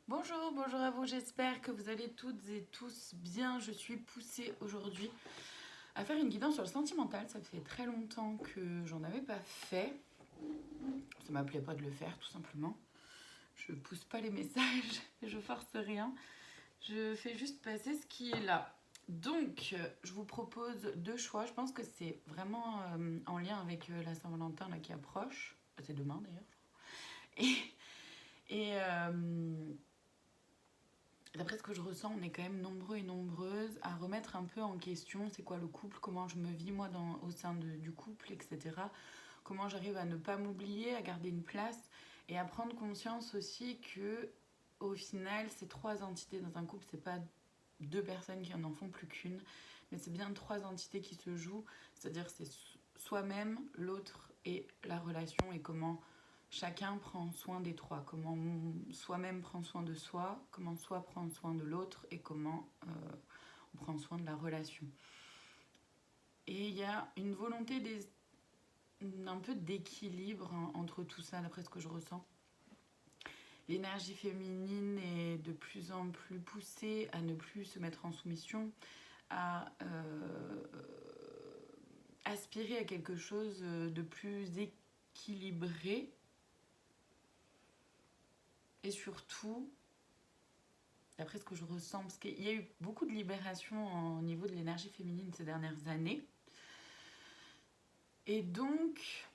Bonjour, bonjour à vous, j'espère que vous allez toutes et tous bien. Je suis poussée aujourd'hui à faire une guidance sur le sentimental. Ça fait très longtemps que j'en avais pas fait. Ça m'appelait pas de le faire, tout simplement. Je pousse pas les messages, je force rien. Je fais juste passer ce qui est là. Donc, je vous propose deux choix. Je pense que c'est vraiment en lien avec la Saint-Valentin là, qui approche. C'est demain d'ailleurs. Et d'après ce que je ressens, on est quand même nombreux et nombreuses à remettre un peu en question c'est quoi le couple, comment je me vis moi au sein du couple, etc. Comment j'arrive à ne pas m'oublier, à garder une place et à prendre conscience aussi que au final, ces trois entités dans un couple, c'est pas deux personnes qui en font plus qu'une, mais c'est bien trois entités qui se jouent, c'est-à-dire c'est soi-même, l'autre et la relation et comment chacun prend soin des trois, comment soi-même prend soin de soi, comment soi prend soin de l'autre et comment on prend soin de la relation. Et il y a une volonté un peu d'équilibre entre tout ça, d'après ce que je ressens. L'énergie féminine est de plus en plus poussée à ne plus se mettre en soumission, à aspirer à quelque chose de plus équilibré et surtout, d'après ce que je ressens, parce qu'il y a eu beaucoup de libération au niveau de l'énergie féminine ces dernières années. Et donc,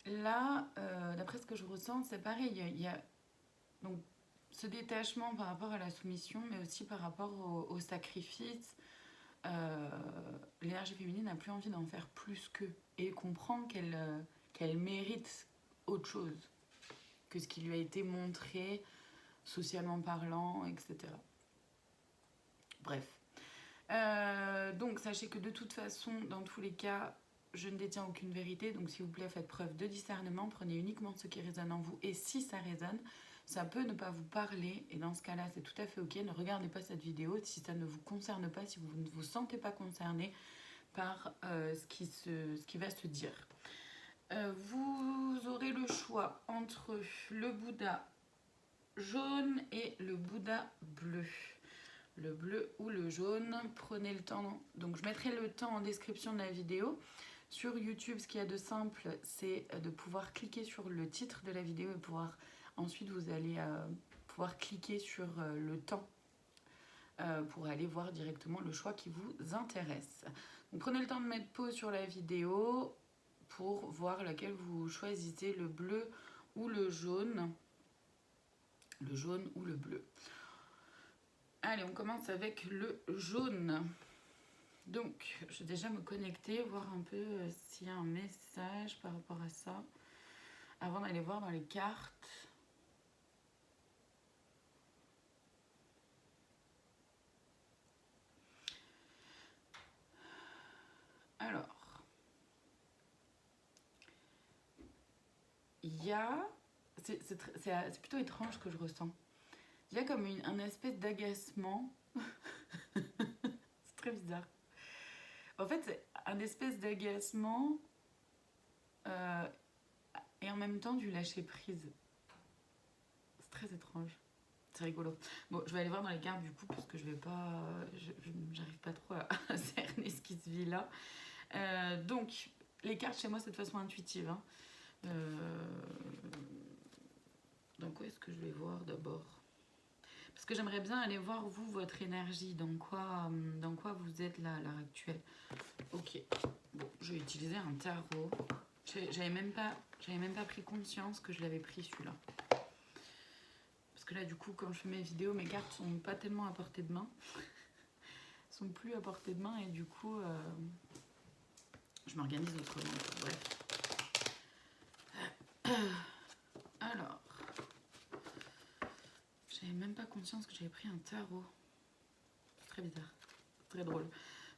là, d'après ce que je ressens, c'est pareil. Il y a donc ce détachement par rapport à la soumission, mais aussi par rapport au sacrifice. L'énergie féminine n'a plus envie d'en faire plus qu'eux. Et comprend qu'elle mérite autre chose que ce qui lui a été montré socialement parlant, etc. Bref. Donc sachez que de toute façon, dans tous les cas, je ne détiens aucune vérité. Donc s'il vous plaît, faites preuve de discernement. Prenez uniquement ce qui résonne en vous. Et si ça résonne, ça peut ne pas vous parler. Et dans ce cas-là, c'est tout à fait ok. Ne regardez pas cette vidéo si ça ne vous concerne pas, si vous ne vous sentez pas concerné par ce qui va se dire. Vous aurez le choix entre le Bouddha jaune et le Bouddha bleu. Le bleu ou le jaune, prenez le temps. Donc je mettrai le temps en description de la vidéo. Sur YouTube, ce qu'il y a de simple, c'est de pouvoir cliquer sur le titre de la vidéo et pouvoir ensuite vous allez pouvoir cliquer sur le temps pour aller voir directement le choix qui vous intéresse. Donc prenez le temps de mettre pause sur la vidéo pour voir laquelle vous choisissez, le bleu ou le jaune ou le bleu. Allez, on commence avec le jaune. Donc, je vais déjà me connecter, voir un peu s'il y a un message par rapport à ça, avant d'aller voir dans les cartes. Alors, il y a... C'est plutôt étrange que je ressens. Il y a comme un espèce d'agacement. C'est très bizarre. En fait, c'est un espèce d'agacement et en même temps du lâcher prise. C'est très étrange. C'est rigolo. Bon, je vais aller voir dans les cartes du coup parce que je vais pas, j'arrive pas trop à cerner ce qui se vit là. Donc, les cartes chez moi c'est de façon intuitive. Hein. Donc, où est-ce que je vais voir d'abord? Parce que j'aimerais bien aller voir vous, votre énergie, dans quoi vous êtes là à l'heure actuelle. Ok, bon, je vais utiliser un tarot. J'avais même pas pris conscience que je l'avais pris celui-là. Parce que là, du coup, quand je fais mes vidéos, mes cartes sont pas tellement à portée de main. Elles sont plus à portée de main et du coup, je m'organise autrement. Bref. Alors, j'avais même pas conscience que j'avais pris un tarot. C'est très bizarre, très drôle.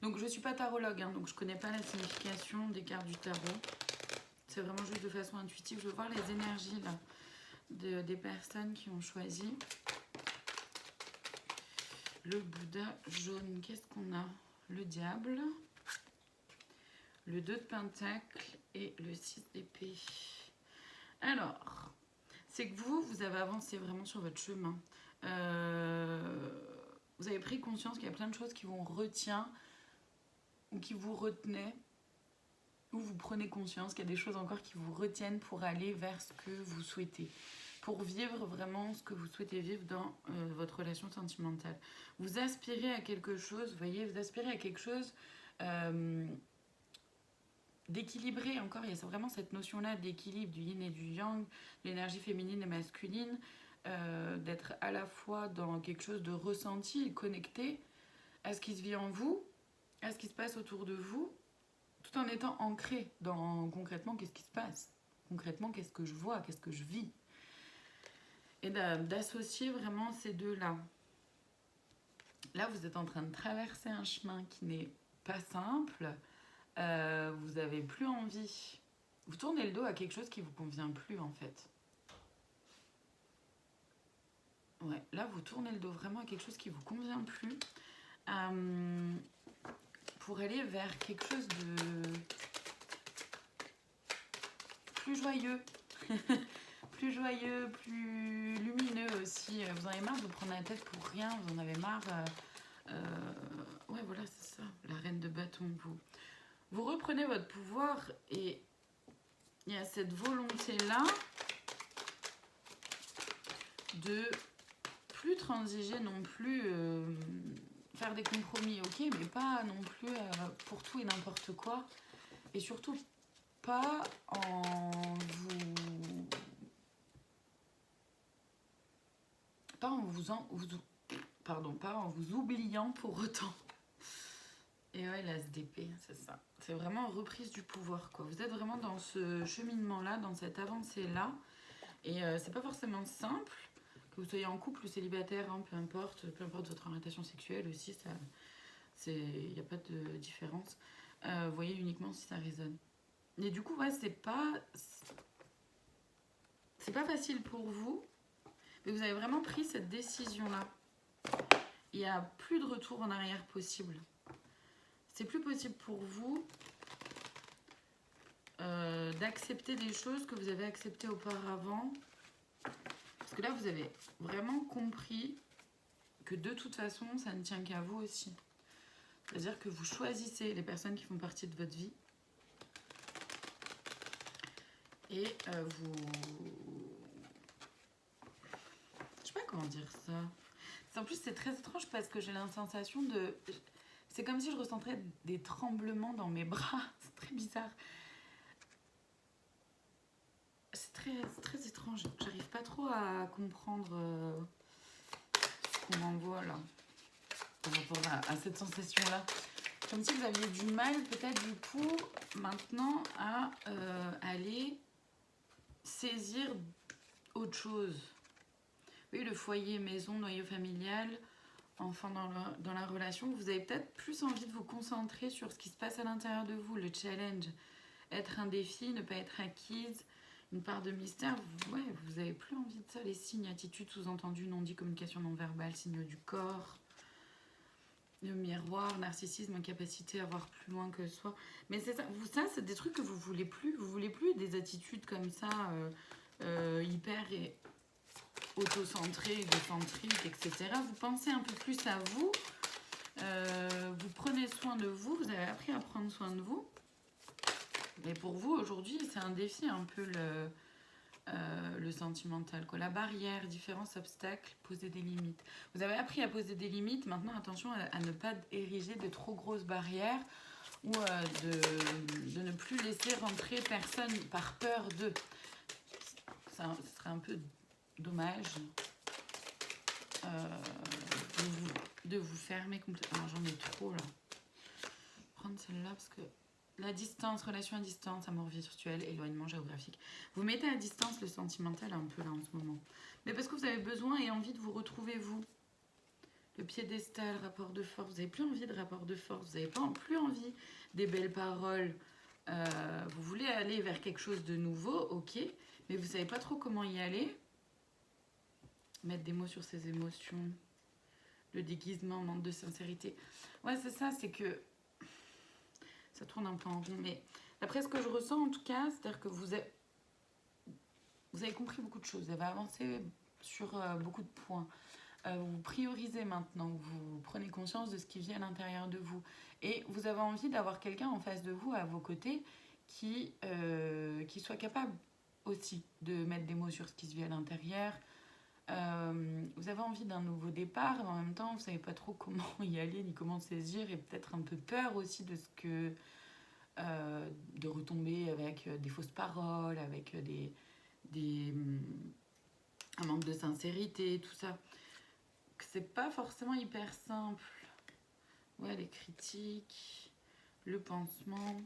Donc je suis pas tarologue, hein, donc je connais pas la signification des cartes du tarot. C'est vraiment juste de façon intuitive. Je veux voir les énergies là des personnes qui ont choisi le Bouddha jaune. Qu'est-ce qu'on a? Le diable, le 2 de pentacle et le 6 d'épée. Alors, c'est que vous avez avancé vraiment sur votre chemin. Vous avez pris conscience qu'il y a plein de choses qui vous retiennent ou qui vous retenaient, ou vous prenez conscience qu'il y a des choses encore qui vous retiennent pour aller vers ce que vous souhaitez, pour vivre vraiment ce que vous souhaitez vivre dans votre relation sentimentale. Vous aspirez à quelque chose, vous voyez, vous aspirez à quelque chose d'équilibré. Encore, il y a vraiment cette notion-là d'équilibre, du yin et du yang, de l'énergie féminine et masculine, d'être à la fois dans quelque chose de ressenti et connecté à ce qui se vit en vous, à ce qui se passe autour de vous, tout en étant ancré dans concrètement qu'est-ce qui se passe, concrètement qu'est-ce que je vois, qu'est-ce que je vis. Et d'associer vraiment ces deux-là. Là, vous êtes en train de traverser un chemin qui n'est pas simple. Vous n'avez plus envie. Vous tournez le dos à quelque chose qui ne vous convient plus, en fait. Ouais, là, vous tournez le dos vraiment à quelque chose qui ne vous convient plus. Pour aller vers quelque chose de plus joyeux. Plus joyeux, plus lumineux aussi. Vous en avez marre de vous prendre la tête pour rien. Vous en avez marre... ouais, voilà, c'est ça. La reine de bâton, vous reprenez votre pouvoir et il y a cette volonté-là de plus transiger non plus, faire des compromis, ok, mais pas non plus pour tout et n'importe quoi. Et surtout pas en vous... Pas en vous oubliant pour autant. Et ouais, la SDP, c'est ça. C'est vraiment reprise du pouvoir, quoi. Vous êtes vraiment dans ce cheminement-là, dans cette avancée-là. Et c'est pas forcément simple, que vous soyez en couple ou célibataire, hein, peu importe votre orientation sexuelle aussi, il n'y a pas de différence. Vous voyez uniquement si ça résonne. Et du coup, ouais, c'est pas facile pour vous, mais vous avez vraiment pris cette décision-là. Il n'y a plus de retour en arrière possible. C'est plus possible pour vous d'accepter des choses que vous avez acceptées auparavant. Parce que là, vous avez vraiment compris que de toute façon, ça ne tient qu'à vous aussi. C'est-à-dire que vous choisissez les personnes qui font partie de votre vie. Et vous... Je sais pas comment dire ça. En plus, c'est très étrange parce que j'ai la sensation de... C'est comme si je ressentais des tremblements dans mes bras. C'est très bizarre. C'est très étrange. J'arrive pas trop à comprendre ce qu'on m'envoie là. Par rapport à cette sensation-là. Comme si vous aviez du mal peut-être du coup maintenant à aller saisir autre chose. Oui, le foyer, maison, noyau familial, enfant dans la relation, vous avez peut-être plus envie de vous concentrer sur ce qui se passe à l'intérieur de vous, le challenge, être un défi, ne pas être acquise, une part de mystère, ouais, vous avez plus envie de ça, les signes, attitudes, sous-entendus, non-dits, communication non-verbale, signaux du corps, le miroir, narcissisme, incapacité à voir plus loin que soi. Mais c'est ça, c'est des trucs que vous voulez plus des attitudes comme ça, hyper et auto-centrées, égocentriques, etc. Vous pensez un peu plus à vous, vous prenez soin de vous, vous avez appris à prendre soin de vous. Et pour vous, aujourd'hui, c'est un défi un peu le sentimental, quoi. La barrière, différence, obstacle, poser des limites. Vous avez appris à poser des limites, maintenant attention à ne pas ériger de trop grosses barrières ou de ne plus laisser rentrer personne par peur de. Ça serait un peu dommage de vous fermer complètement. J'en ai trop là. Prendre celle-là parce que la distance, relation à distance, amour virtuel, éloignement géographique. Vous mettez à distance le sentimental un peu là en ce moment. Mais parce que vous avez besoin et envie de vous retrouver vous. Le piédestal, rapport de force. Vous n'avez plus envie de rapport de force. Vous n'avez plus envie des belles paroles. Vous voulez aller vers quelque chose de nouveau, ok. Mais vous ne savez pas trop comment y aller. Mettre des mots sur ses émotions. Le déguisement, manque de sincérité. Ouais, c'est ça, c'est que ça tourne un peu en rond, mais d'après ce que je ressens en tout cas, c'est-à-dire que vous vous avez compris beaucoup de choses, vous avez avancé sur beaucoup de points. Vous priorisez maintenant, vous prenez conscience de ce qui vit à l'intérieur de vous. Et vous avez envie d'avoir quelqu'un en face de vous, à vos côtés, qui soit capable aussi de mettre des mots sur ce qui se vit à l'intérieur. Vous avez envie d'un nouveau départ, mais en même temps, vous ne savez pas trop comment y aller, ni comment saisir, et peut-être un peu peur aussi de ce que... de retomber avec des fausses paroles, avec un manque de sincérité, tout ça. C'est pas forcément hyper simple. Ouais, les critiques, le pansement.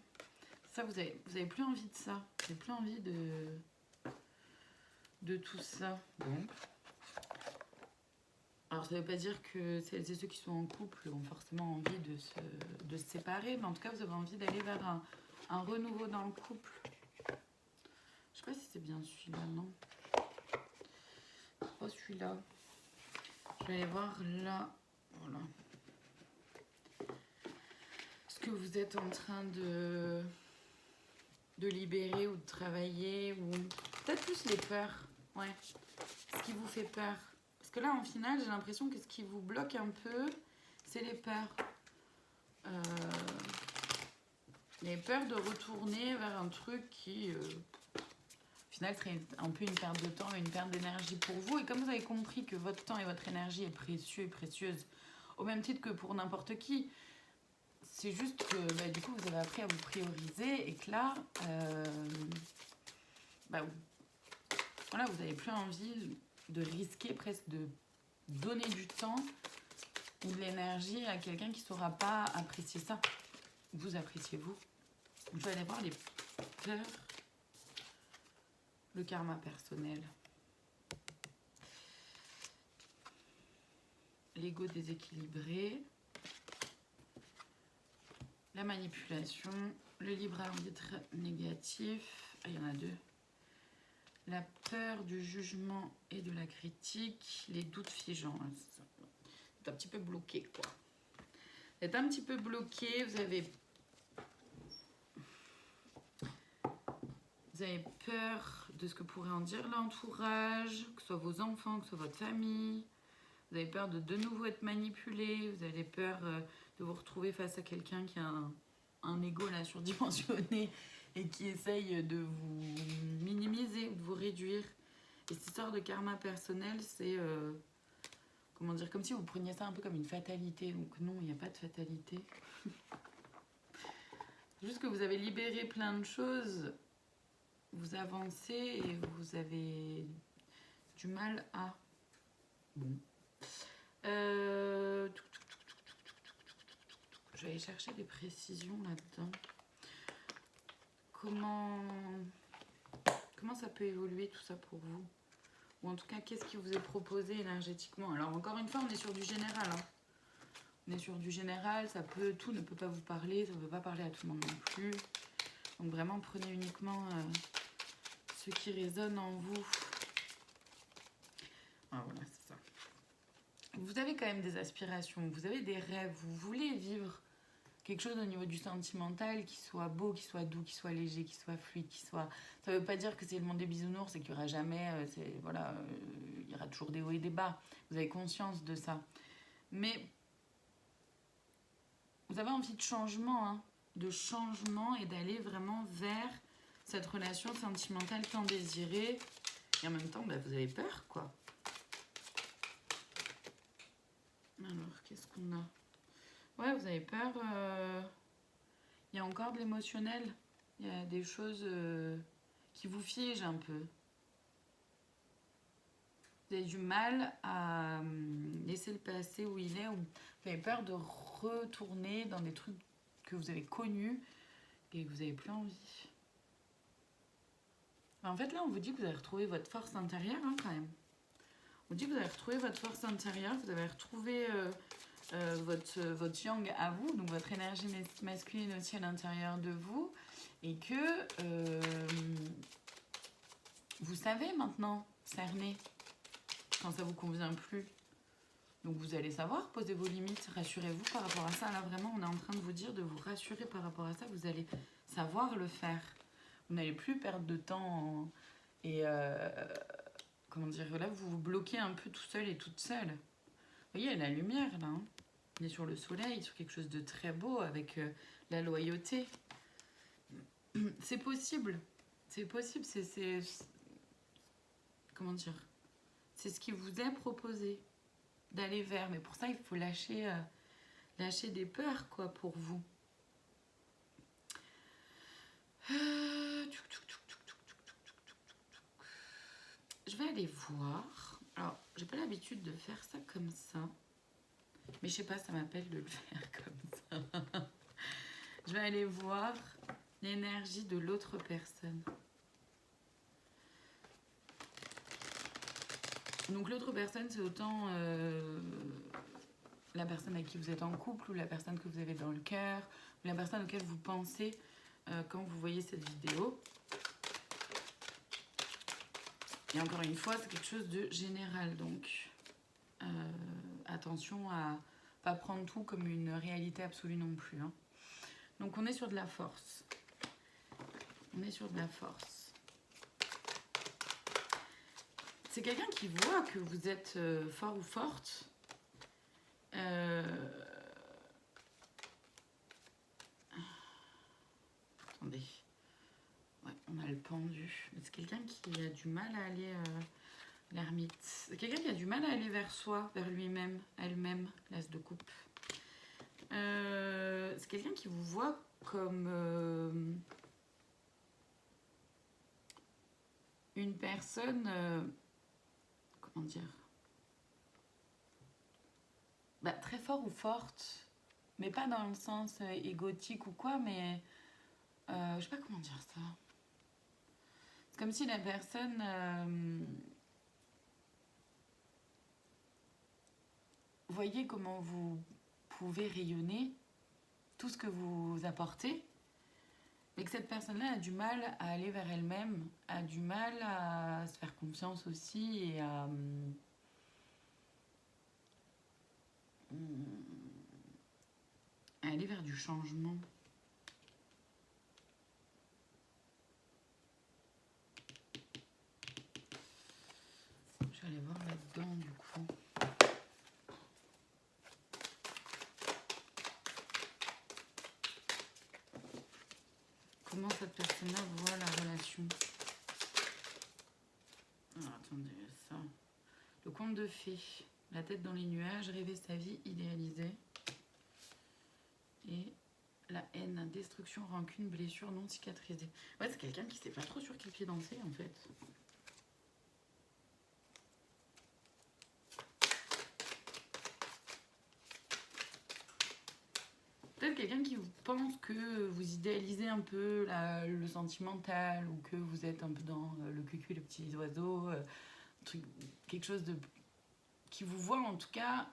Ça, vous avez plus envie de ça. Vous n'avez plus envie de tout ça. Bon. Alors, ça veut pas dire que celles et ceux qui sont en couple ont forcément envie de se séparer, mais en tout cas, vous avez envie d'aller vers un renouveau dans le couple. Je sais pas si c'est bien celui-là, non. C'est pas celui-là. Je vais aller voir là. Voilà. Ce que vous êtes en train de libérer ou de travailler, ou peut-être plus les peurs. Ouais. Ce qui vous fait peur. Parce que là, en final, j'ai l'impression que ce qui vous bloque un peu, c'est les peurs. Les peurs de retourner vers un truc qui, au final, serait un peu une perte de temps et une perte d'énergie pour vous. Et comme vous avez compris que votre temps et votre énergie est précieux et précieuse, au même titre que pour n'importe qui, c'est juste que du coup, vous avez appris à vous prioriser et que là, voilà, vous n'avez plus envie de risquer presque de donner du temps ou de l'énergie à quelqu'un qui ne saura pas apprécier ça. Vous appréciez vous. Je vais aller voir les peurs, le karma personnel, l'ego déséquilibré, la manipulation, le libre arbitre négatif, il y en a deux. La peur du jugement et de la critique, les doutes figeants. C'est un petit peu bloqué, quoi. Vous êtes un petit peu bloqué, vous avez peur de ce que pourrait en dire l'entourage, que ce soit vos enfants, que ce soit votre famille. Vous avez peur de nouveau être manipulé, vous avez peur de vous retrouver face à quelqu'un qui a un ego là surdimensionné et qui essaye de vous minimiser ou de vous réduire. Et cette histoire de karma personnel, c'est comment dire, comme si vous preniez ça un peu comme une fatalité. Donc non, il n'y a pas de fatalité. C'est juste que vous avez libéré plein de choses, vous avancez et vous avez du mal à... Bon. Je vais aller chercher des précisions là-dedans. Comment ça peut évoluer tout ça pour vous? Ou en tout cas, qu'est-ce qui vous est proposé énergétiquement? Alors encore une fois, on est sur du général. Hein. On est sur du général, tout ne peut pas vous parler, ça ne peut pas parler à tout le monde non plus. Donc vraiment, prenez uniquement ce qui résonne en vous. Ah, voilà, c'est ça. Vous avez quand même des aspirations, vous avez des rêves, vous voulez vivre quelque chose au niveau du sentimental qui soit beau, qui soit doux, qui soit léger, qui soit fluide, qui soit... Ça veut pas dire que c'est le monde des bisounours et qu'il y aura jamais... il y aura toujours des hauts et des bas. Vous avez conscience de ça. Mais vous avez envie de changement, hein, de changement et d'aller vraiment vers cette relation sentimentale tant désirée. Et en même temps, vous avez peur, quoi. Alors, qu'est-ce qu'on a? Ouais, vous avez peur. Il y a encore de l'émotionnel. Il y a des choses qui vous figent un peu. Vous avez du mal à laisser le passé où il est. Ou vous avez peur de retourner dans des trucs que vous avez connus et que vous n'avez plus envie. En fait, là, on vous dit que vous avez retrouvé votre force intérieure, hein, quand même. On vous dit que vous avez retrouvé votre force intérieure, vous avez retrouvé votre yang à vous, donc votre énergie masculine aussi à l'intérieur de vous, et que vous savez maintenant cerner quand ça vous convient plus. Donc vous allez savoir poser vos limites, rassurez-vous par rapport à ça. Là vraiment on est en train de vous dire de vous rassurer par rapport à ça, vous allez savoir le faire. Vous n'allez plus perdre de temps Et comment dire, là vous vous bloquez un peu tout seul et toute seule. Vous voyez, il y a la lumière là. Hein. On est sur le soleil, sur quelque chose de très beau avec la loyauté. C'est possible. C'est possible. Comment dire? C'est ce qui vous est proposé d'aller vers. Mais pour ça, il faut lâcher des peurs, quoi, pour vous. Je vais aller voir. Alors, j'ai pas l'habitude de faire ça comme ça. Mais je sais pas, ça m'appelle de le faire comme ça. Je vais aller voir l'énergie de l'autre personne. Donc l'autre personne, c'est autant la personne avec qui vous êtes en couple, ou la personne que vous avez dans le cœur, ou la personne auquel vous pensez quand vous voyez cette vidéo. Et encore une fois, c'est quelque chose de général, donc attention à pas prendre tout comme une réalité absolue non plus. Hein. Donc on est sur de la force. On est sur de la force. C'est quelqu'un qui voit que vous êtes fort ou forte. Attendez. Ouais, on a le pendu. C'est quelqu'un qui a du mal à aller... l'ermite. C'est quelqu'un qui a du mal à aller vers soi, vers lui-même, elle-même, l'as de coupe. C'est quelqu'un qui vous voit comme une personne... comment dire, très fort ou forte, mais pas dans le sens égotique ou quoi, mais je sais pas comment dire ça. C'est comme si la personne voyait comment vous pouvez rayonner, tout ce que vous apportez, mais que cette personne-là a du mal à aller vers elle-même, a du mal à se faire confiance aussi et à aller vers du changement. Je vais aller voir là-dedans du coup. Comment cette personne-là voit la relation. Alors, attendez, ça. Le conte de fées. La tête dans les nuages, rêver sa vie idéalisée. Et la haine, destruction, rancune, blessure non cicatrisée. Ouais, c'est quelqu'un qui sait pas trop sur quel pied danser en fait. Peut-être quelqu'un qui pense que vous idéalisez un peu le sentimental, ou que vous êtes un peu dans le cucu, les petits oiseaux, quelque chose de qui vous voit en tout cas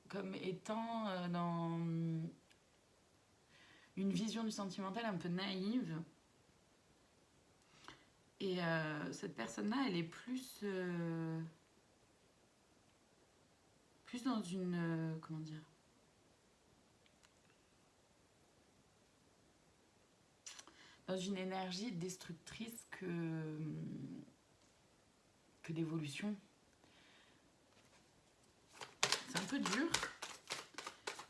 comme étant dans une vision du sentimental un peu naïve. Et cette personne-là, elle est plus dans une... comment dire, dans une énergie destructrice que d'évolution. C'est un peu dur.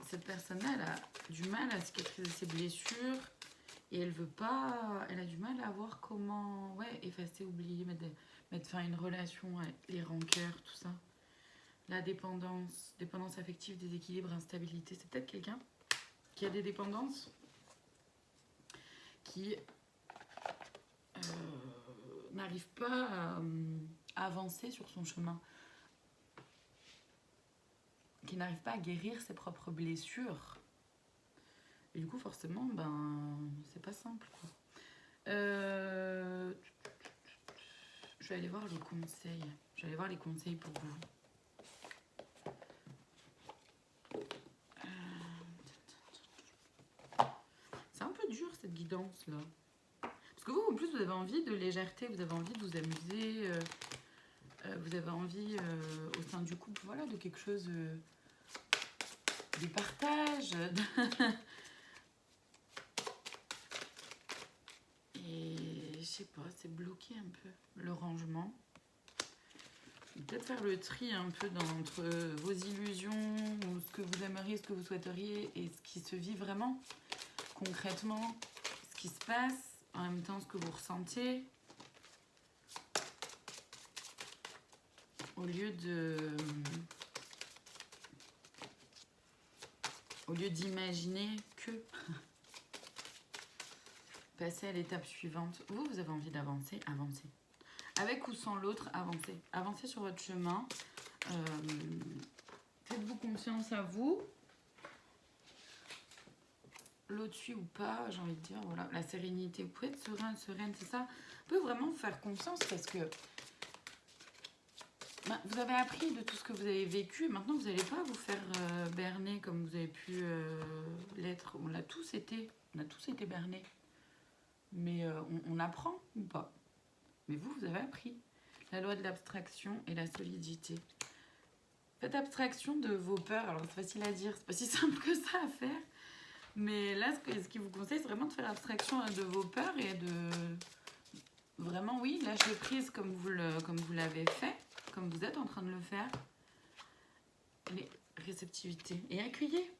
Cette personne-là, elle a du mal à cicatriser ses blessures et elle veut pas. Elle a du mal à voir comment, effacer, oublier, mettre fin à une relation, les rancœurs, tout ça. La dépendance affective, déséquilibre, instabilité. C'est peut-être quelqu'un qui a des dépendances, qui n'arrive pas à avancer sur son chemin, qui n'arrive pas à guérir ses propres blessures. Et du coup, forcément, c'est pas simple, quoi. Je vais aller voir les conseils. Je vais aller voir les conseils pour vous. C'est un peu dur, cette guidance-là. Parce que vous, en plus, vous avez envie de légèreté, vous avez envie de vous amuser, vous avez envie, au sein du couple, voilà, de quelque chose de partage. Et je sais pas, c'est bloqué un peu le rangement. Peut-être faire le tri un peu entre vos illusions, ou ce que vous aimeriez, ce que vous souhaiteriez, et ce qui se vit vraiment, concrètement, ce qui se passe, en même temps ce que vous ressentez, au lieu d'imaginer que passer à l'étape suivante. Vous avez envie d'avancer, avancez. Avec ou sans l'autre, avancez. Avancez sur votre chemin. Faites-vous confiance à vous. L'autre suit ou pas, j'ai envie de dire, voilà, la sérénité. Vous pouvez être serein, sereine, c'est ça. Vous pouvez vraiment vous faire confiance parce que vous avez appris de tout ce que vous avez vécu. Maintenant, vous n'allez pas vous faire berner comme vous avez pu l'être. On a tous été bernés. Mais on apprend ou pas. Mais vous avez appris. La loi de l'abstraction et la solidité. Faites abstraction de vos peurs. Alors, c'est facile à dire, c'est pas si simple que ça à faire. Mais là, ce qui vous conseille, c'est vraiment de faire abstraction de vos peurs et de vraiment, oui, lâcher prise comme vous l'avez fait, comme vous êtes en train de le faire. Les réceptivités. Et accueillez.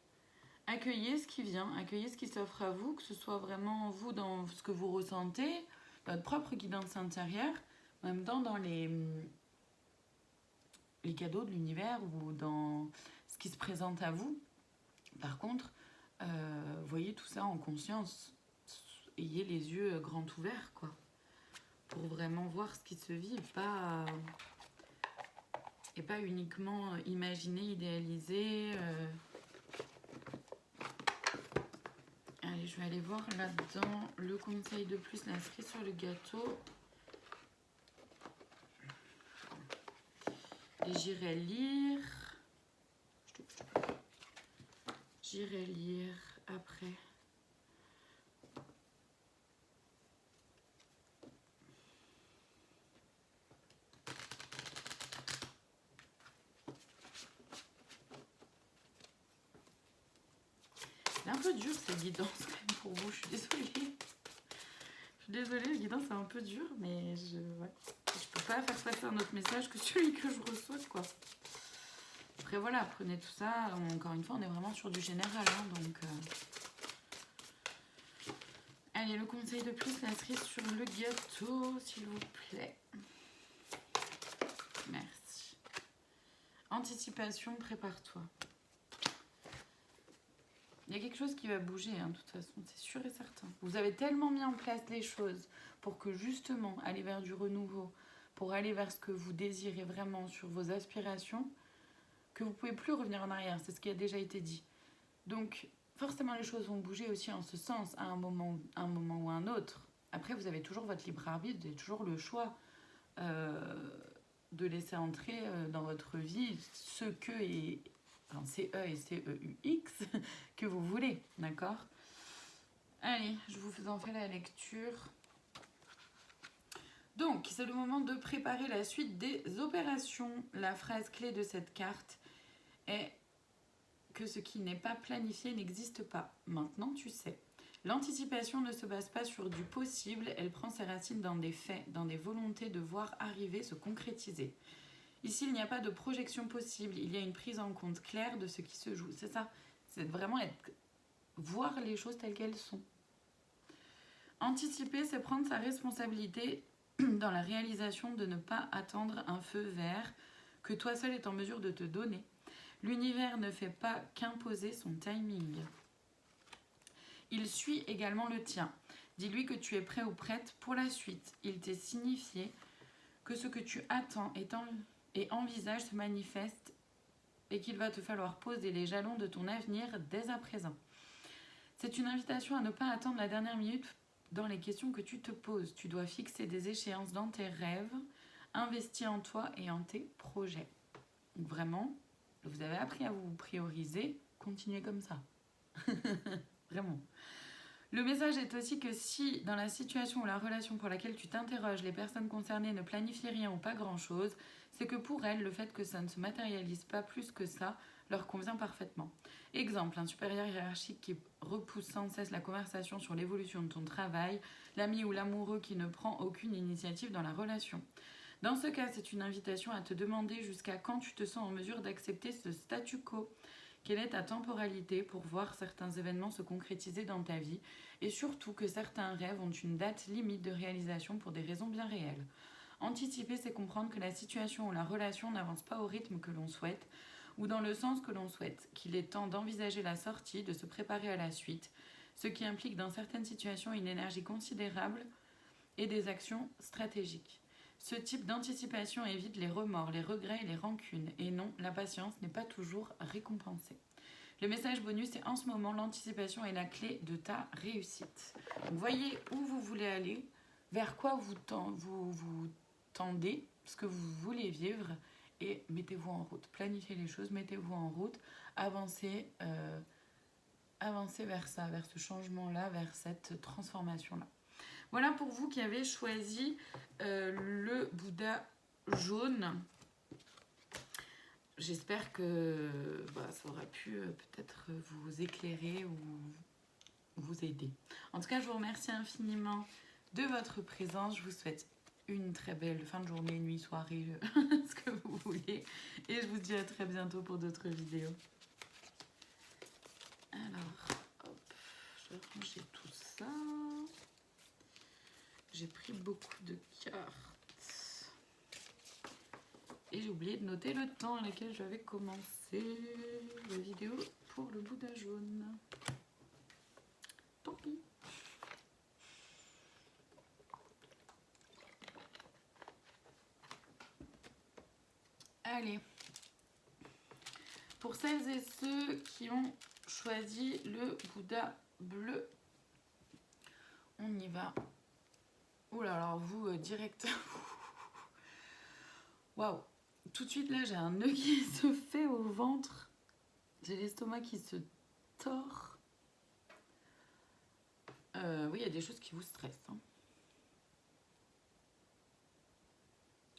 Accueillez ce qui vient, accueillez ce qui s'offre à vous, que ce soit vraiment vous dans ce que vous ressentez, votre propre guidance intérieure, en même temps dans les cadeaux de l'univers ou dans ce qui se présente à vous. Par contre, voyez tout ça en conscience. Ayez les yeux grands ouverts, quoi. Pour vraiment voir ce qui se vit et pas uniquement imaginer, idéaliser. Allez, je vais aller voir là-dedans le conseil de plus, la cerise sur le gâteau. Et j'irai lire. J'irai lire après. C'est un peu dur cette guidance quand même pour vous, je suis désolée. Je suis désolée, la guidance c'est un peu dur, mais je peux pas faire passer un autre message que celui que je reçois, quoi. Après voilà, prenez tout ça, encore une fois on est vraiment sur du général, hein, donc... Allez, le conseil de plus, la cerise sur le gâteau, s'il vous plaît. Merci. Anticipation, prépare-toi. Il y a quelque chose qui va bouger, hein, de toute façon, c'est sûr et certain. Vous avez tellement mis en place les choses pour que justement, aller vers du renouveau, pour aller vers ce que vous désirez vraiment sur vos aspirations, que vous ne pouvez plus revenir en arrière, c'est ce qui a déjà été dit. Donc, forcément, les choses vont bouger aussi en ce sens, à un moment ou à un autre. Après, vous avez toujours votre libre arbitre, vous avez toujours le choix de laisser entrer dans votre vie ce que et... Enfin, CE et CEUX que vous voulez, d'accord? Allez, je vous en fais la lecture. Donc, c'est le moment de préparer la suite des opérations. La phrase clé de cette carte est que ce qui n'est pas planifié n'existe pas. Maintenant, tu sais. L'anticipation ne se base pas sur du possible, elle prend ses racines dans des faits, dans des volontés de voir arriver, se concrétiser. Ici, il n'y a pas de projection possible, il y a une prise en compte claire de ce qui se joue. C'est ça, c'est vraiment voir les choses telles qu'elles sont. Anticiper, c'est prendre sa responsabilité dans la réalisation de ne pas attendre un feu vert que toi seul es en mesure de te donner. L'univers ne fait pas qu'imposer son timing. Il suit également le tien. Dis-lui que tu es prêt ou prête pour la suite. Il t'est signifié que ce que tu attends et envisage se manifeste et qu'il va te falloir poser les jalons de ton avenir dès à présent. C'est une invitation à ne pas attendre la dernière minute dans les questions que tu te poses. Tu dois fixer des échéances dans tes rêves, investir en toi et en tes projets. Donc vraiment, vous avez appris à vous prioriser, continuez comme ça. Vraiment. Le message est aussi que si, dans la situation ou la relation pour laquelle tu t'interroges, les personnes concernées ne planifient rien ou pas grand-chose, c'est que pour elles, le fait que ça ne se matérialise pas plus que ça leur convient parfaitement. Exemple, un supérieur hiérarchique qui repousse sans cesse la conversation sur l'évolution de ton travail, l'ami ou l'amoureux qui ne prend aucune initiative dans la relation. Dans ce cas, c'est une invitation à te demander jusqu'à quand tu te sens en mesure d'accepter ce statu quo. Quelle est ta temporalité pour voir certains événements se concrétiser dans ta vie et surtout que certains rêves ont une date limite de réalisation pour des raisons bien réelles. Anticiper, c'est comprendre que la situation ou la relation n'avance pas au rythme que l'on souhaite ou dans le sens que l'on souhaite, qu'il est temps d'envisager la sortie, de se préparer à la suite, ce qui implique dans certaines situations une énergie considérable et des actions stratégiques. Ce type d'anticipation évite les remords, les regrets et les rancunes. Et non, la patience n'est pas toujours récompensée. Le message bonus est en ce moment, l'anticipation est la clé de ta réussite. Donc voyez où vous voulez aller, vers quoi vous tendez, ce que vous voulez vivre et mettez-vous en route. Planifiez les choses, mettez-vous en route, avancez, avancez vers ça, vers ce changement-là, vers cette transformation-là. Voilà pour vous qui avez choisi le Bouddha jaune. J'espère que ça aura pu peut-être vous éclairer ou vous aider. En tout cas, je vous remercie infiniment de votre présence. Je vous souhaite une très belle fin de journée, nuit, soirée, ce que vous voulez. Et je vous dis à très bientôt pour d'autres vidéos. Alors, hop, je vais ranger tout ça. J'ai pris beaucoup de cartes. Et j'ai oublié de noter le temps à laquelle j'avais commencé la vidéo pour le Bouddha jaune. Tant pis. Allez. Pour celles et ceux qui ont choisi le Bouddha bleu, on y va. Oh là, alors vous, direct. Waouh. Tout de suite, là, j'ai un nœud qui se fait au ventre. J'ai l'estomac qui se tord. Oui, il y a des choses qui vous stressent. Hein.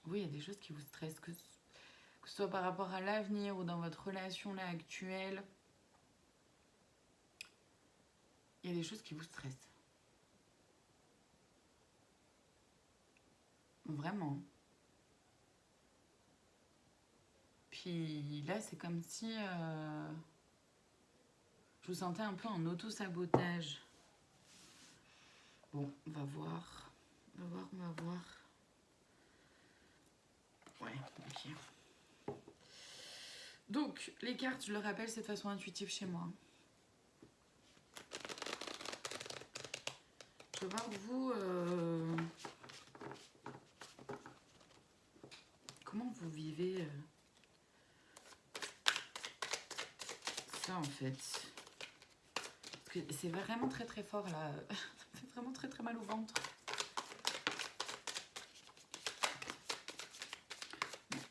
Oui, il y a des choses qui vous stressent, que ce soit par rapport à l'avenir ou dans votre relation là actuelle. Il y a des choses qui vous stressent. Vraiment. Puis là, c'est comme si je vous sentais un peu en auto-sabotage. Bon, on va voir. On va voir. Ouais, ok. Donc, les cartes, je le rappelle, c'est de façon intuitive chez moi. Je vais voir vous... comment vous vivez ça, en fait. Parce que c'est vraiment très très fort, là. Ça me fait vraiment très très mal au ventre.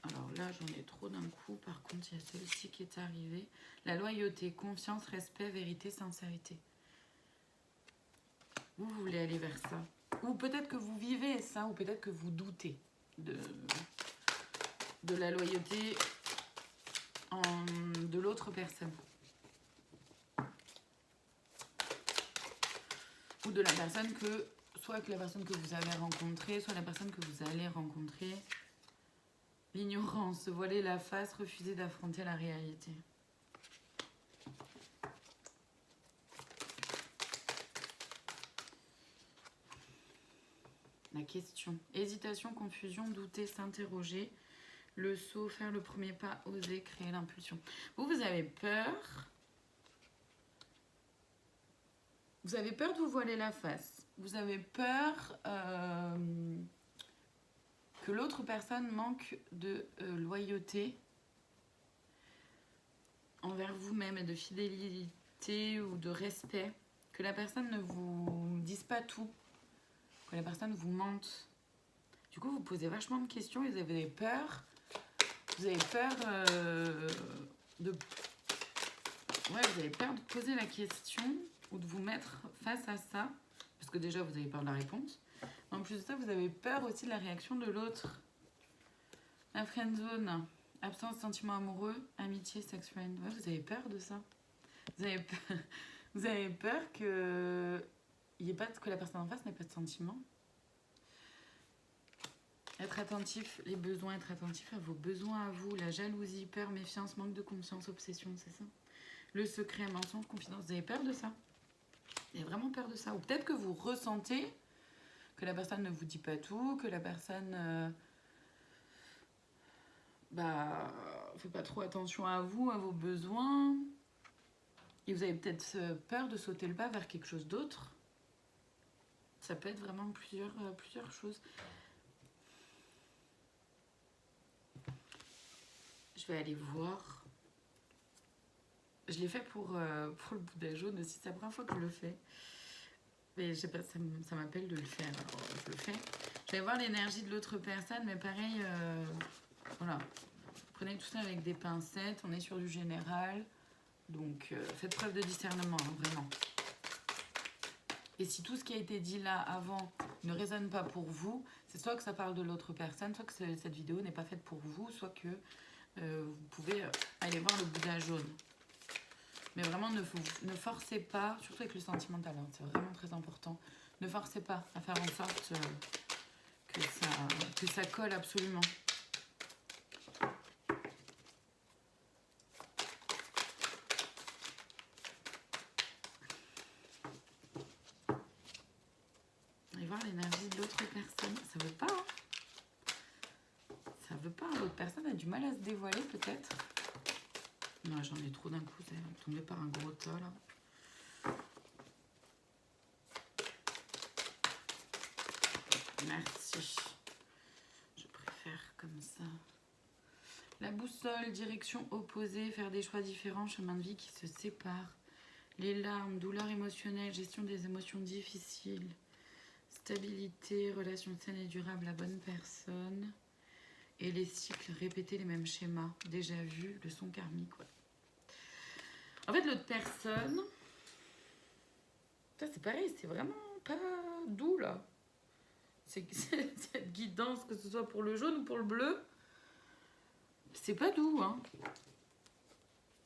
Alors là, j'en ai trop d'un coup. Par contre, il y a celle-ci qui est arrivée. La loyauté, confiance, respect, vérité, sincérité. Vous voulez aller vers ça. Ou peut-être que vous vivez ça, ou peut-être que vous doutez de la loyauté de l'autre personne. Ou de la personne que... Soit que la personne que vous avez rencontrée, soit la personne que vous allez rencontrer. L'ignorance, se voiler la face, refuser d'affronter la réalité. La question. Hésitation, confusion, douter, s'interroger. Le saut, faire le premier pas, oser, créer l'impulsion. Vous avez peur. Vous avez peur de vous voiler la face. Vous avez peur que l'autre personne manque de loyauté envers vous-même et de fidélité ou de respect. Que la personne ne vous dise pas tout. Que la personne vous mente. Du coup, vous posez vachement de questions et vous avez peur. Vous avez peur de... Ouais, vous avez peur de poser la question. ou de vous mettre face à ça, parce que déjà vous avez peur de la réponse. En plus de ça, vous avez peur aussi de la réaction de l'autre. La friendzone, absence de sentiments amoureux, amitié, sex friend. Ouais, vous avez peur de ça. Vous avez peur, vous avez peur que, que la personne en face n'ait pas de sentiments. Être attentif, les besoins, être attentif à vos besoins à vous, la jalousie, peur, méfiance, manque de confiance, obsession, c'est ça. Le secret, mensonge, confidence, vous avez peur de ça. Vous avez vraiment peur de ça. Ou peut-être que vous ressentez que la personne ne vous dit pas tout, que la personne fait pas trop attention à vous, à vos besoins. Et vous avez peut-être peur de sauter le pas vers quelque chose d'autre. Ça peut être vraiment plusieurs choses. Je vais aller voir. Je l'ai fait pour le Bouddha jaune aussi. C'est la première fois que je le fais. Mais je sais pas, ça m'appelle de le faire. Alors je le fais. Je vais voir l'énergie de l'autre personne, mais pareil, voilà. Prenez tout ça avec des pincettes. On est sur du général. Donc faites preuve de discernement, hein, vraiment. Et si tout ce qui a été dit là avant ne résonne pas pour vous, c'est soit que ça parle de l'autre personne, soit que cette vidéo n'est pas faite pour vous, soit que vous pouvez aller voir le Bouddha jaune. Mais vraiment, ne forcez pas, surtout avec le sentimental, hein, c'est vraiment très important, ne forcez pas à faire en sorte que ça colle absolument. Allez voir l'énergie de l'autre personne. Ça veut pas, hein. Ça veut pas. L'autre personne a du mal à se dévoiler, peut-être. Non, j'en ai trop d'un coup. Ça va tomber par un gros tas, là. Merci. Je préfère comme ça. La boussole, direction opposée, faire des choix différents, chemin de vie qui se séparent. Les larmes, douleurs émotionnelles, gestion des émotions difficiles. Stabilité, relation saine et durable, la bonne personne. Et les cycles, répéter les mêmes schémas. Déjà vu, leçon karmique, ouais. En fait, l'autre personne, ça c'est pareil, c'est vraiment pas doux, là. Cette guidance, que ce soit pour le jaune ou pour le bleu, c'est pas doux, hein.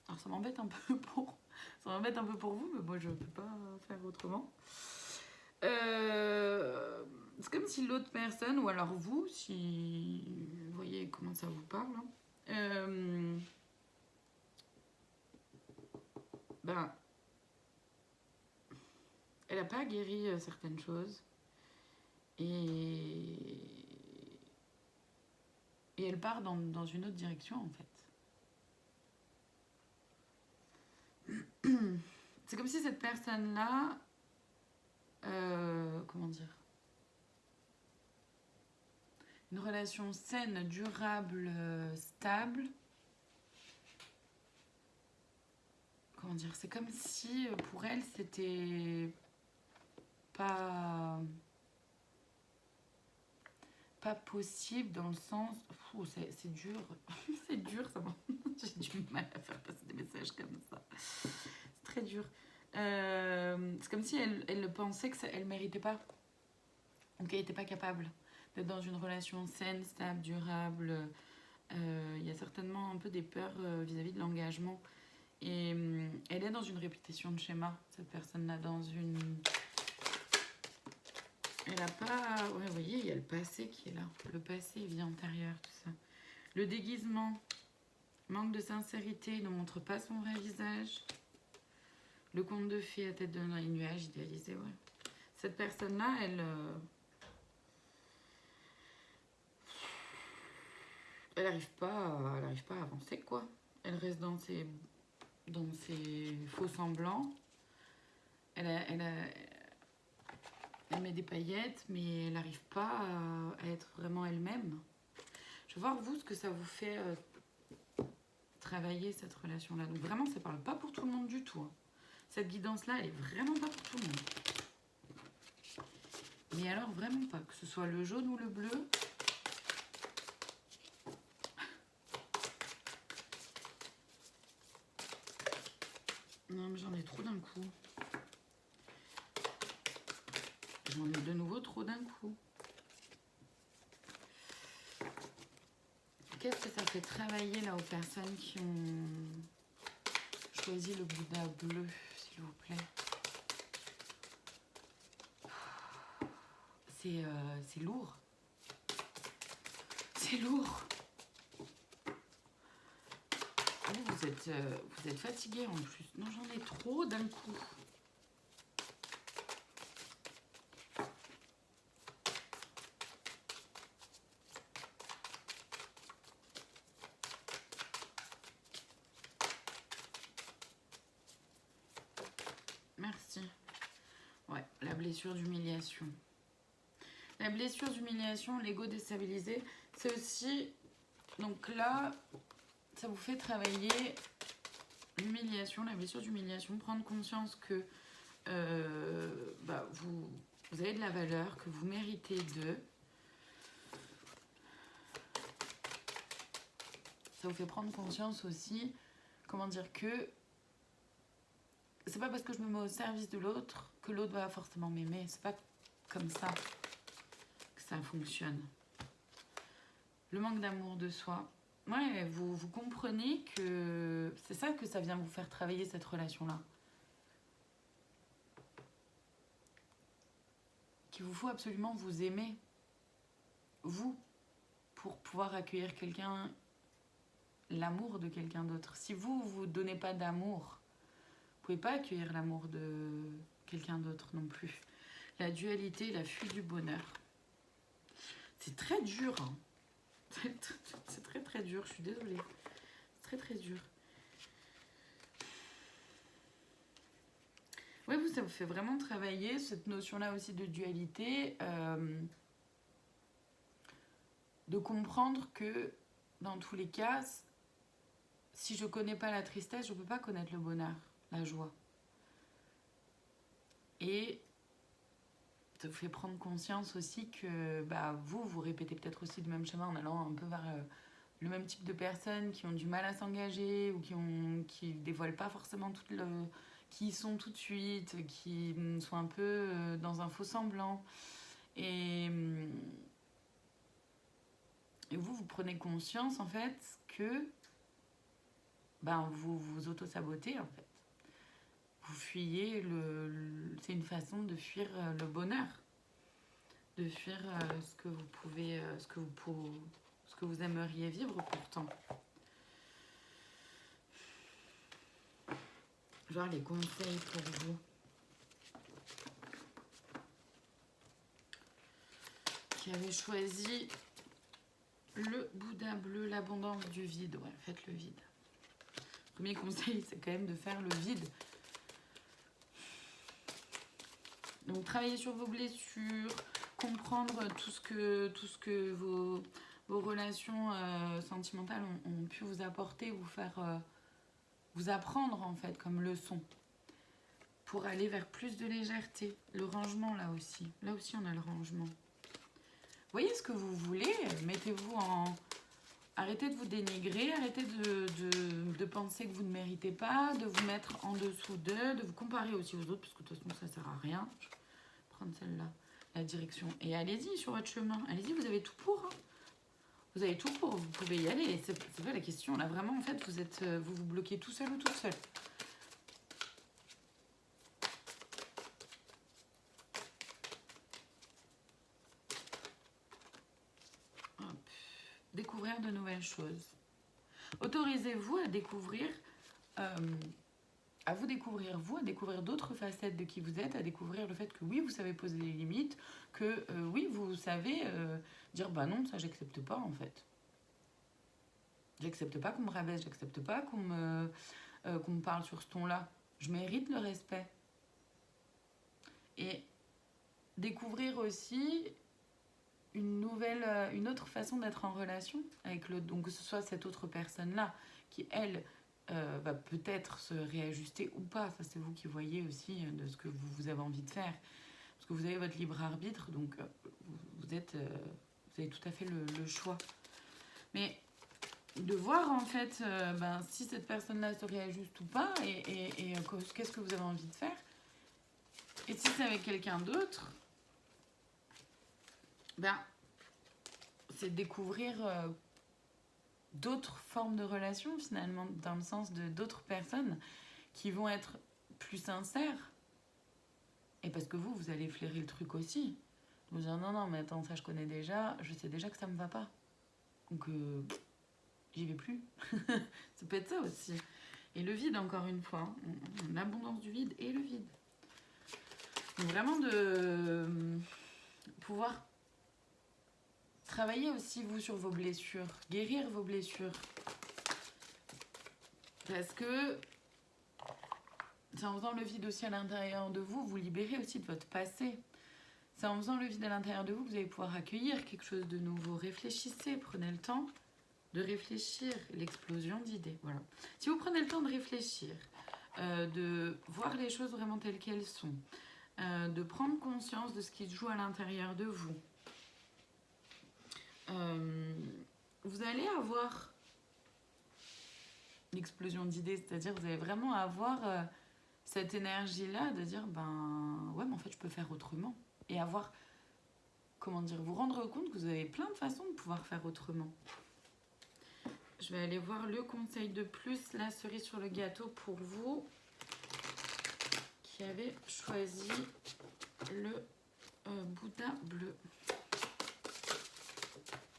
Alors ça m'embête un peu pour vous, mais moi je peux pas faire autrement. C'est comme si l'autre personne, ou alors vous, si vous voyez comment ça vous parle, hein, elle n'a pas guéri certaines choses et elle part dans une autre direction en fait. C'est comme si cette personne-là, comment dire, une relation saine, durable, stable. Comment dire, c'est comme si pour elle c'était pas possible dans le sens. C'est dur. C'est dur, ça va. J'ai du mal à faire passer des messages comme ça. C'est très dur. C'est comme si elle pensait qu'elle méritait pas. Ou qu'elle n'était pas capable d'être dans une relation saine, stable, durable. Il y a certainement un peu des peurs vis-à-vis de l'engagement. Et elle est dans une répétition de schéma, cette personne-là, dans une... Elle a pas... Ouais, vous voyez, il y a le passé qui est là. Le passé, vie antérieure, tout ça. Le déguisement, manque de sincérité, ne montre pas son vrai visage. Le conte de fées à tête dans les nuages, idéalisé, ouais. Cette personne-là, elle n'arrive pas à avancer, quoi. Elle reste dans ses faux semblants. Elle met des paillettes, mais elle n'arrive pas à être vraiment elle-même. Je vais voir, vous, ce que ça vous fait travailler cette relation-là. Donc vraiment, ça ne parle pas pour tout le monde du tout, hein. Cette guidance-là, elle est vraiment pas pour tout le monde. Mais alors, vraiment pas. Que ce soit le jaune ou le bleu. Non, mais j'en ai trop d'un coup. J'en ai de nouveau trop d'un coup. Qu'est-ce que ça fait travailler là aux personnes qui ont choisi le Bouddha bleu, s'il vous plaît? C'est lourd. C'est lourd. Oh, vous êtes fatigué en plus. Non, j'en ai trop d'un coup. Merci. Ouais, la blessure d'humiliation. La blessure d'humiliation, l'ego déstabilisé, c'est aussi... Donc là, ça vous fait travailler l'humiliation, la blessure d'humiliation, prendre conscience que vous avez de la valeur, que vous méritez de... Ça vous fait prendre conscience aussi, comment dire, que c'est pas parce que je me mets au service de l'autre que l'autre va forcément m'aimer. C'est pas comme ça que ça fonctionne. Le manque d'amour de soi. Ouais, vous comprenez que c'est ça que ça vient vous faire travailler, cette relation-là. Qu'il vous faut absolument vous aimer. Vous, pour pouvoir accueillir quelqu'un, l'amour de quelqu'un d'autre. Si vous ne vous donnez pas d'amour, vous pouvez pas accueillir l'amour de quelqu'un d'autre non plus. La dualité, la fuite du bonheur. C'est très dur. Hein. C'est très très dur, je suis désolée. C'est très très dur. Oui, vous, ça vous fait vraiment travailler cette notion-là aussi de dualité. De comprendre que dans tous les cas, si je ne connais pas la tristesse, je ne peux pas connaître le bonheur, la joie. Et ça vous fait prendre conscience aussi que vous répétez peut-être aussi le même schéma en allant un peu vers le même type de personnes qui ont du mal à s'engager ou qui dévoilent pas forcément qui y sont tout de suite, qui sont un peu dans un faux semblant. Et vous prenez conscience en fait que vous vous auto-sabotez en fait. Vous fuyez c'est une façon de fuir le bonheur, de fuir ce que vous pouvez, ce que vous aimeriez vivre pourtant. Genre les conseils pour vous. Qui avez choisi le Bouddha bleu, l'abondance du vide. Ouais, faites le vide. Le premier conseil, c'est quand même de faire le vide. Donc travailler sur vos blessures, comprendre tout ce que vos relations sentimentales ont pu vous apporter, vous faire vous apprendre en fait comme leçon pour aller vers plus de légèreté. Le rangement là aussi on a le rangement. Voyez ce que vous voulez, mettez-vous en... Arrêtez de vous dénigrer, arrêtez de penser que vous ne méritez pas, de vous mettre en dessous d'eux, de vous comparer aussi aux autres, parce que de toute façon ça sert à rien. Je vais prendre celle-là, la direction. Et allez-y sur votre chemin, allez-y, vous avez tout pour. Hein. Vous avez tout pour, vous pouvez y aller. C'est pas la question, là vraiment en fait vous vous bloquez tout seul ou toute seule. Découvrir de nouvelles choses. Autorisez-vous à découvrir, à découvrir d'autres facettes de qui vous êtes, à découvrir le fait que oui, vous savez poser des limites, que oui, vous savez dire bah non, ça j'accepte pas en fait. J'accepte pas qu'on me rabaisse, j'accepte pas qu'on me parle sur ce ton-là. Je mérite le respect. Et découvrir aussi une autre façon d'être en relation avec l'autre. Donc que ce soit cette autre personne-là qui, elle, va peut-être se réajuster ou pas. Ça, c'est vous qui voyez aussi de ce que vous avez envie de faire. Parce que vous avez votre libre arbitre, donc vous avez tout à fait le choix. Mais de voir en fait si cette personne-là se réajuste ou pas et qu'est-ce que vous avez envie de faire. Et si c'est avec quelqu'un d'autre, ben, c'est découvrir d'autres formes de relations finalement, dans le sens de d'autres personnes qui vont être plus sincères. Et parce que vous allez flairer le truc aussi. Vous dire non, mais attends, ça je connais déjà, je sais déjà que ça me va pas. Donc j'y vais plus. Ça peut être ça aussi. Et le vide, encore une fois, hein. L'abondance du vide et le vide. Donc vraiment de pouvoir travailler aussi vous sur vos blessures, guérir vos blessures. Parce que c'est en faisant le vide aussi à l'intérieur de vous, vous libérez aussi de votre passé. C'est en faisant le vide à l'intérieur de vous que vous allez pouvoir accueillir quelque chose de nouveau. Réfléchissez, prenez le temps de réfléchir, l'explosion d'idées. Voilà. Si vous prenez le temps de réfléchir, de voir les choses vraiment telles qu'elles sont, de prendre conscience de ce qui se joue à l'intérieur de vous, vous allez avoir l'explosion d'idées, c'est-à-dire vous allez vraiment avoir cette énergie-là de dire ben ouais, mais en fait je peux faire autrement. Et avoir, comment dire, vous rendre compte que vous avez plein de façons de pouvoir faire autrement. Je vais aller voir le conseil de plus, la cerise sur le gâteau pour vous qui avez choisi le Bouddha bleu.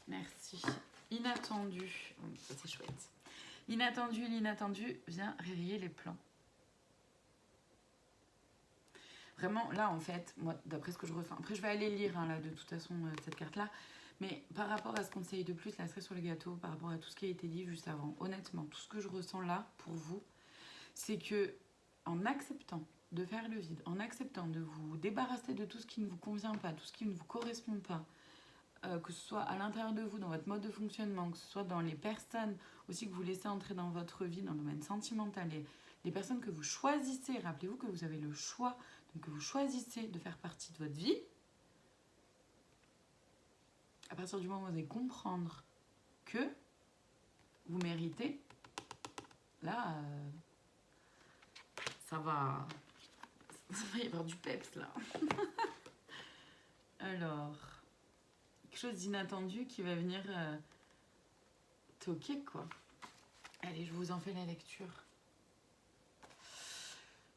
Merci. Inattendu. Ça c'est chouette. L'inattendu vient réveiller les plans. Vraiment, là, en fait, moi, d'après ce que je ressens... Après, je vais aller lire, hein, là, de toute façon, cette carte-là. Mais par rapport à ce conseil de plus, la cerise sur le gâteau, par rapport à tout ce qui a été dit juste avant, honnêtement, tout ce que je ressens là, pour vous, c'est que en acceptant de faire le vide, en acceptant de vous débarrasser de tout ce qui ne vous convient pas, tout ce qui ne vous correspond pas, que ce soit à l'intérieur de vous, dans votre mode de fonctionnement, que ce soit dans les personnes aussi que vous laissez entrer dans votre vie, dans le domaine sentimental, les personnes que vous choisissez, rappelez-vous que vous avez le choix, donc que vous choisissez de faire partie de votre vie, à partir du moment où vous allez comprendre que vous méritez, là, ça va y avoir du peps là. Alors, quelque chose d'inattendu qui va venir toquer quoi. Allez, je vous en fais la lecture.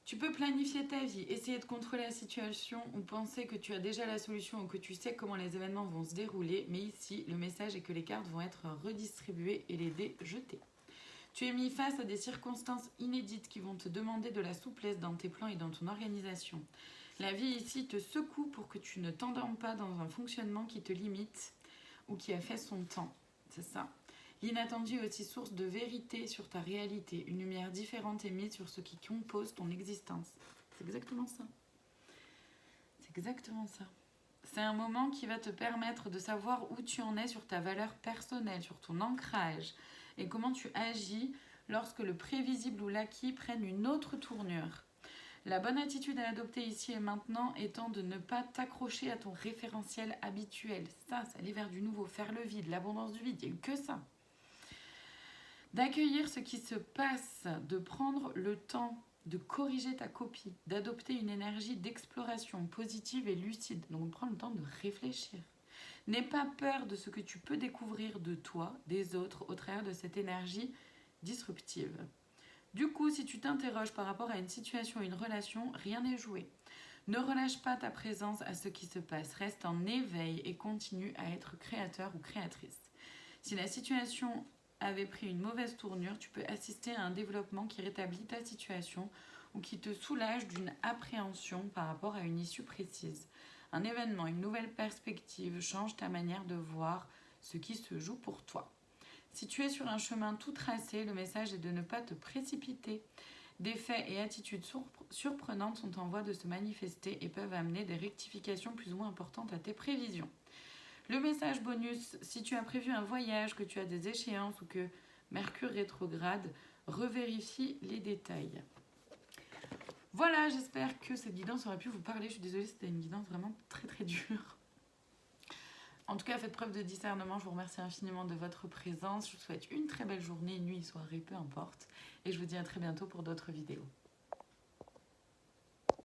Tu peux planifier ta vie, essayer de contrôler la situation ou penser que tu as déjà la solution ou que tu sais comment les événements vont se dérouler, mais ici, le message est que les cartes vont être redistribuées et les dés jetés. Tu es mis face à des circonstances inédites qui vont te demander de la souplesse dans tes plans et dans ton organisation. La vie ici te secoue pour que tu ne t'endormes pas dans un fonctionnement qui te limite ou qui a fait son temps. C'est ça. L'inattendu est aussi source de vérité sur ta réalité. Une lumière différente est mise sur ce qui compose ton existence. C'est exactement ça. C'est exactement ça. C'est un moment qui va te permettre de savoir où tu en es sur ta valeur personnelle, sur ton ancrage et comment tu agis lorsque le prévisible ou l'acquis prennent une autre tournure. La bonne attitude à adopter ici et maintenant étant de ne pas t'accrocher à ton référentiel habituel. Ça aller vers du nouveau, faire le vide, l'abondance du vide, il n'y a eu que ça. D'accueillir ce qui se passe, de prendre le temps de corriger ta copie, d'adopter une énergie d'exploration positive et lucide. Donc prends le temps de réfléchir. N'aie pas peur de ce que tu peux découvrir de toi, des autres, au travers de cette énergie disruptive. Du coup, si tu t'interroges par rapport à une situation, une relation, rien n'est joué. Ne relâche pas ta présence à ce qui se passe. Reste en éveil et continue à être créateur ou créatrice. Si la situation avait pris une mauvaise tournure, tu peux assister à un développement qui rétablit ta situation ou qui te soulage d'une appréhension par rapport à une issue précise. Un événement, une nouvelle perspective change ta manière de voir ce qui se joue pour toi. Si tu es sur un chemin tout tracé, le message est de ne pas te précipiter. Des faits et attitudes surprenantes sont en voie de se manifester et peuvent amener des rectifications plus ou moins importantes à tes prévisions. Le message bonus, si tu as prévu un voyage, que tu as des échéances ou que Mercure rétrograde, revérifie les détails. Voilà, j'espère que cette guidance aurait pu vous parler. Je suis désolée, c'était une guidance vraiment très très dure. En tout cas, faites preuve de discernement. Je vous remercie infiniment de votre présence. Je vous souhaite une très belle journée, nuit, soirée, peu importe. Et je vous dis à très bientôt pour d'autres vidéos.